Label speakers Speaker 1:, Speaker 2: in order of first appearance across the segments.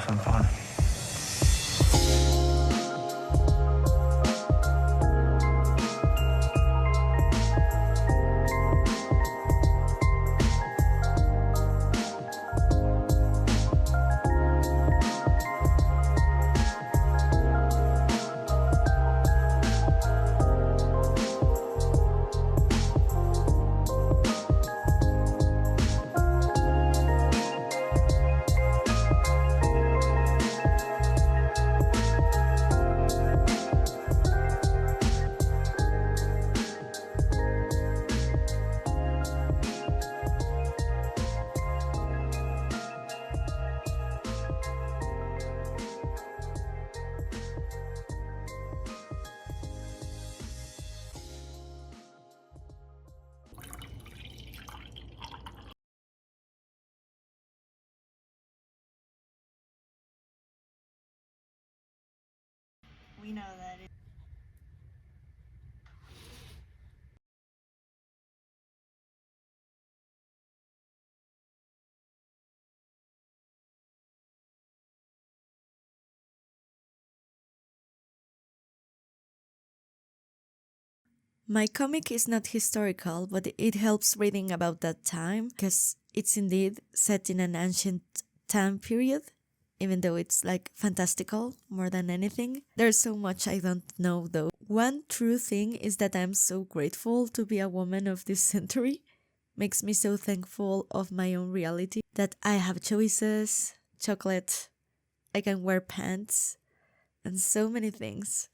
Speaker 1: some fun.
Speaker 2: We know that it
Speaker 3: My comic is not historical, but it helps reading about that time because it's indeed set in an ancient time period, even though it's like fantastical more than anything. There's so much I don't know though. One true thing is that I'm so grateful to be a woman of this century. Makes me so thankful of my own reality that I have choices, chocolate, I can wear pants, and so many things.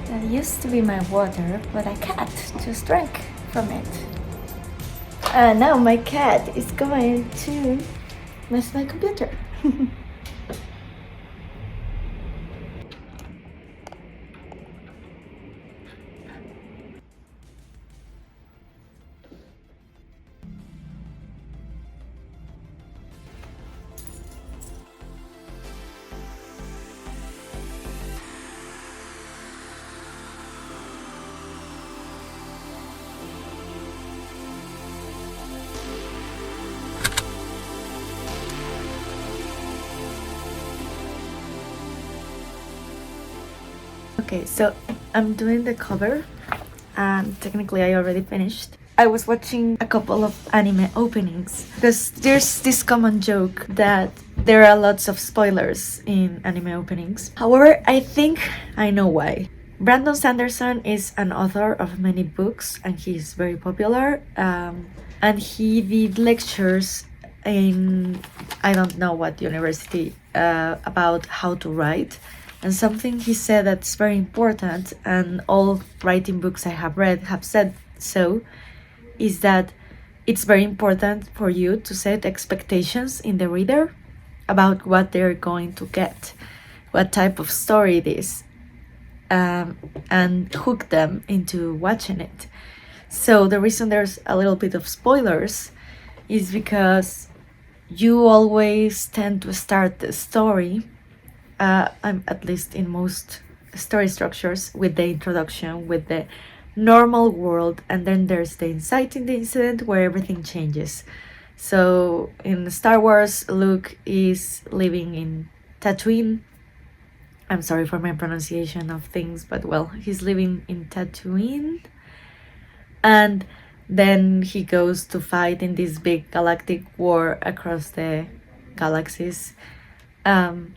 Speaker 2: That used to be my water, but a cat just drank from it. Now my cat is going to mess my computer.
Speaker 3: Okay, so I'm doing the cover, and technically I already finished. I was watching a couple of anime openings because there's this common joke that there are lots of spoilers in anime openings. However, I think I know why. Brandon Sanderson is an author of many books and he's very popular. And he did lectures in I don't know what university about how to write. And something he said that's very important, and all writing books I have read have said so, is that it's very important for you to set expectations in the reader about what they're going to get, what type of story it is, and hook them into watching it. So the reason there's a little bit of spoilers is because you always tend to start the story, at least in most story structures, with the introduction, with the normal world, and then there's the inciting the incident where everything changes. So in Star Wars, Luke is living in Tatooine. I'm sorry for my pronunciation of things, but well, he's living in Tatooine, and then he goes to fight in this big galactic war across the galaxies. And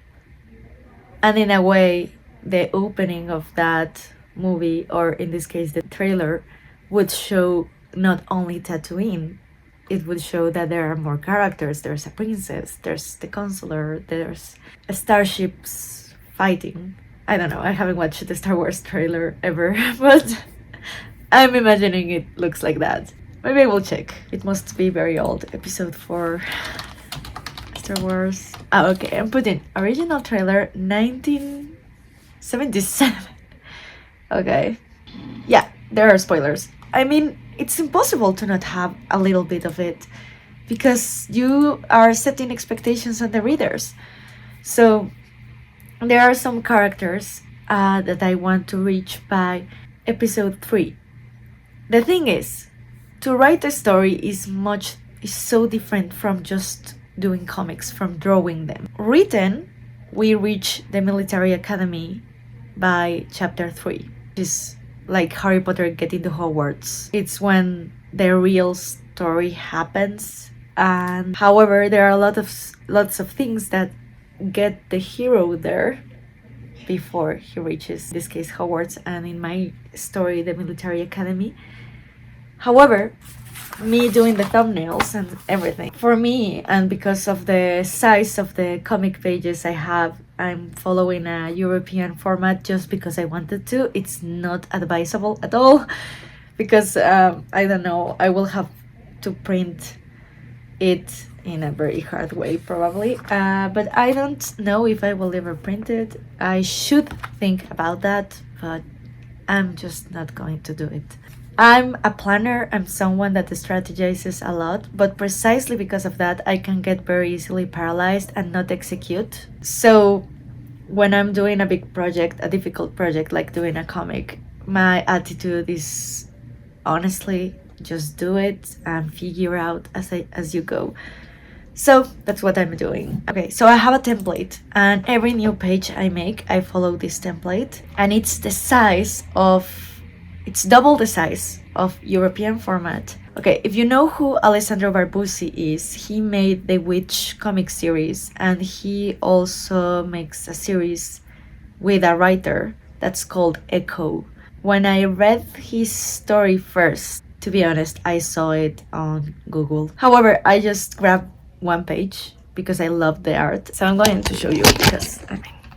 Speaker 3: in a way, the opening of that movie, or in this case the trailer, would show not only Tatooine, it would show that there are more characters. There's a princess, there's the consular, there's starships fighting. I don't know, I haven't watched the Star Wars trailer ever, but I'm imagining it looks like that. Maybe I will check. It must be very old. Episode 4 Star Wars. Oh, okay, I'm putting original trailer 1977. Okay. Yeah, there are spoilers. I mean, it's impossible to not have a little bit of it because you are setting expectations on the readers. So there are some characters that I want to reach by episode 3. The thing is, to write a story is so different from just doing comics, from drawing them. Written, we reach the military academy by chapter 3. It's like Harry Potter getting to Hogwarts. It's when the real story happens. And however, there are lots of things that get the hero there before he reaches, in this case, Hogwarts, and in my story, the military academy. However, me doing the thumbnails and everything, for me, and because of the size of the comic pages I have, I'm following a European format just because I wanted to. It's not advisable at all because, I don't know, I will have to print it in a very hard way probably, but I don't know if I will ever print it. I should think about that, but I'm just not going to do it. I'm a planner, I'm someone that strategizes a lot, but precisely because of that, I can get very easily paralyzed and not execute. So when I'm doing a big project, a difficult project like doing a comic, my attitude is honestly just do it and figure out as you go. So that's what I'm doing. Okay, so I have a template, and every new page I make, I follow this template, and it's double the size of European format. Okay, if you know who Alessandro Barbucci is, he made the Witch comic series, and he also makes a series with a writer that's called Echo. When I read his story first, to be honest, I saw it on Google. However, I just grabbed one page because I love the art. So I'm going to show you because,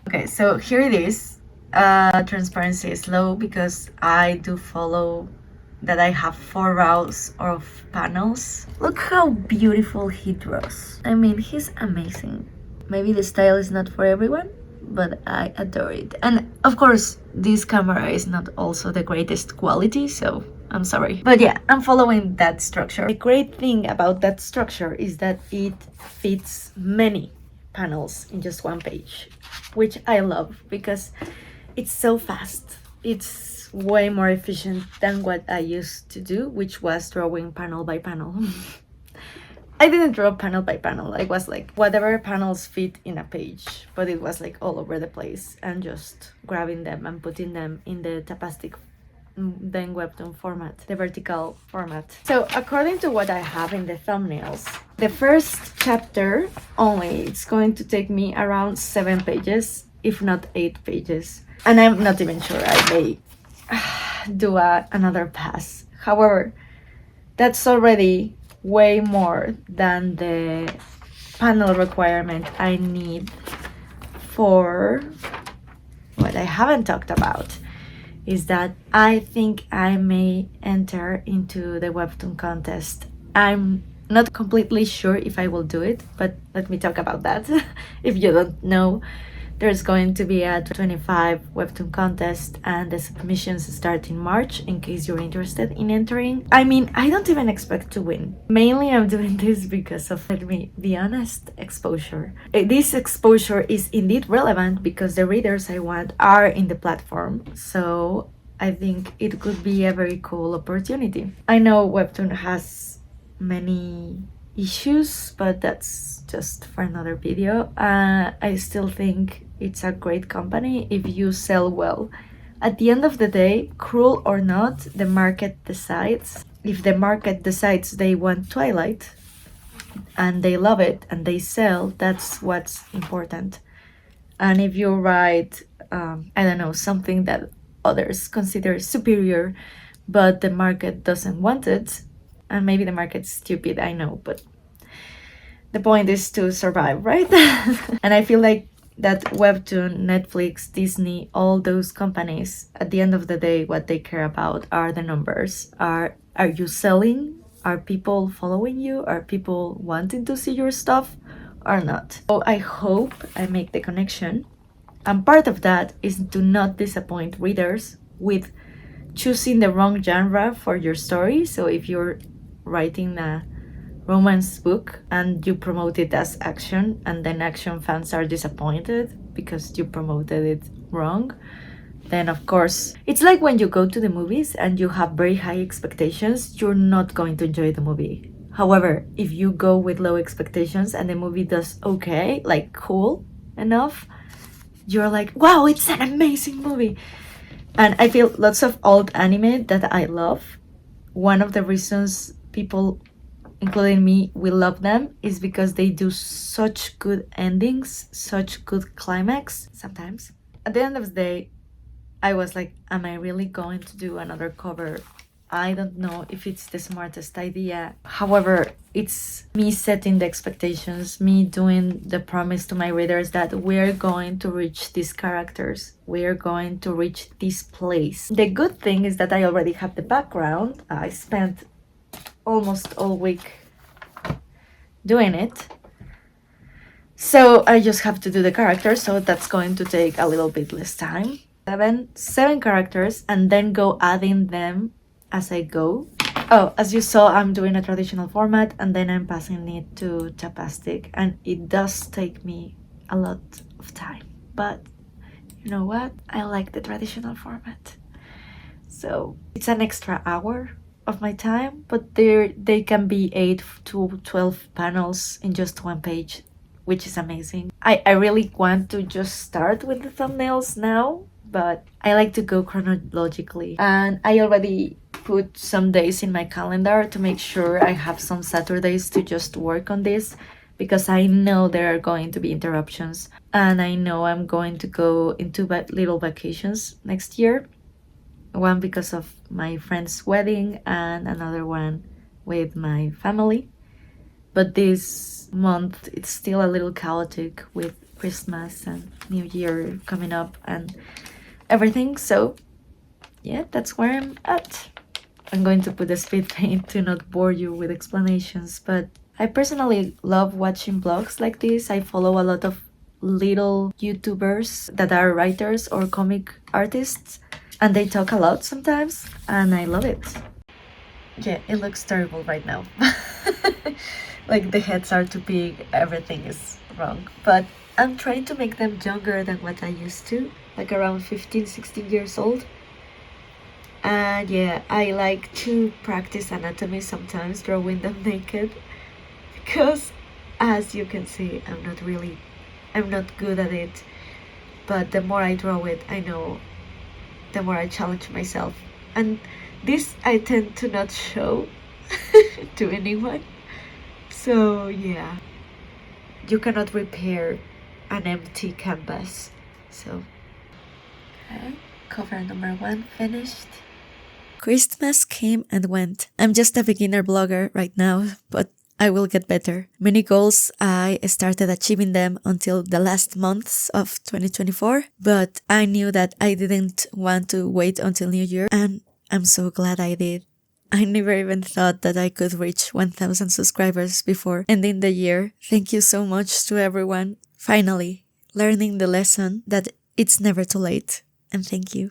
Speaker 3: okay, so here it is. Transparency is low because I do follow that I have 4 rows of panels. Look how beautiful he draws. I mean, he's amazing. Maybe the style is not for everyone, but I adore it. And of course, this camera is not also the greatest quality, so I'm sorry. But yeah, I'm following that structure. The great thing about that structure is that it fits many panels in just one page, which I love because it's so fast. It's way more efficient than what I used to do, which was drawing panel by panel. I didn't draw panel by panel. I was like, whatever panels fit in a page, but it was like all over the place and just grabbing them and putting them in the Tapastic, then Webtoon format, the vertical format. So according to what I have in the thumbnails, the first chapter only, it's going to take me around 7 pages, if not 8 pages. And I'm not even sure I may do another pass. However, that's already way more than the panel requirement I need for what I haven't talked about, is that I think I may enter into the Webtoon contest I'm not completely sure if I will do it, but let me talk about that. If you don't know, there's going to be a 25 Webtoon contest and the submissions start in March in case you're interested in entering. I mean, I don't even expect to win. Mainly I'm doing this because of, let me be honest, exposure. This exposure is indeed relevant because the readers I want are in the platform. So I think it could be a very cool opportunity. I know Webtoon has many issues, but that's just for another video. I still think it's a great company if you sell well. At the end of the day, cruel or not, the market decides. If the market decides they want Twilight and they love it and they sell, that's what's important. And if you write, I don't know, something that others consider superior, but the market doesn't want it, and maybe the market's stupid, I know, but the point is to survive, right? And I feel like that Webtoon, Netflix, Disney, all those companies, at the end of the day, what they care about are the numbers. Are you selling? Are people following you? Are people wanting to see your stuff or not? So I hope I make the connection. And part of that is to not disappoint readers with choosing the wrong genre for your story. So if you're writing a romance book and you promote it as action and then action fans are disappointed because you promoted it wrong, then of course it's like when you go to the movies and you have very high expectations, you're not going to enjoy the movie. However, if you go with low expectations and the movie does okay, like cool enough, you're like, wow, it's an amazing movie. And I feel lots of old anime that I love, one of the reasons people, including me, we love them is because they do such good endings, such good climax sometimes. At the end of the day, I was like, am I really going to do another cover? I don't know if it's the smartest idea. However, it's me setting the expectations, me doing the promise to my readers that we're going to reach these characters. We're going to reach this place. The good thing is that I already have the background. I spent almost all week doing it, so I just have to do the characters, so that's going to take a little bit less time. Seven characters, and then go adding them as I go. Oh, as you saw, I'm doing a traditional format and then I'm passing it to Chapastic, and it does take me a lot of time, but you know what, I like the traditional format, so it's an extra hour of my time, but they can be 8 to 12 panels in just one page, which is amazing. I really want to just start with the thumbnails now, but I like to go chronologically, and I already put some days in my calendar to make sure I have some Saturdays to just work on this, because I know there are going to be interruptions, and I know I'm going to go into little vacations next year. One because of my friend's wedding and another one with my family. But this month it's still a little chaotic with Christmas and New Year coming up and everything. So yeah, that's where I'm at. I'm going to put a speed paint to not bore you with explanations, but I personally love watching blogs like this. I follow a lot of little YouTubers that are writers or comic artists, and they talk a lot sometimes, and I love it. Yeah, it looks terrible right now. Like the heads are too big, everything is wrong. But I'm trying to make them younger than what I used to, like around 15, 16 years old. And yeah, I like to practice anatomy sometimes, drawing them naked, because as you can see, I'm not good at it. But the more I draw it, I know the more I challenge myself. And this I tend to not show to anyone. So yeah, you cannot repair an empty canvas. So, okay, cover number 1 finished. Christmas came and went. I'm just a beginner blogger right now, but I will get better. Many goals, I started achieving them until the last months of 2024, but I knew that I didn't want to wait until New Year, and I'm so glad I did. I never even thought that I could reach 1,000 subscribers before ending the year. Thank you so much to everyone. Finally, learning the lesson that it's never too late. And thank you.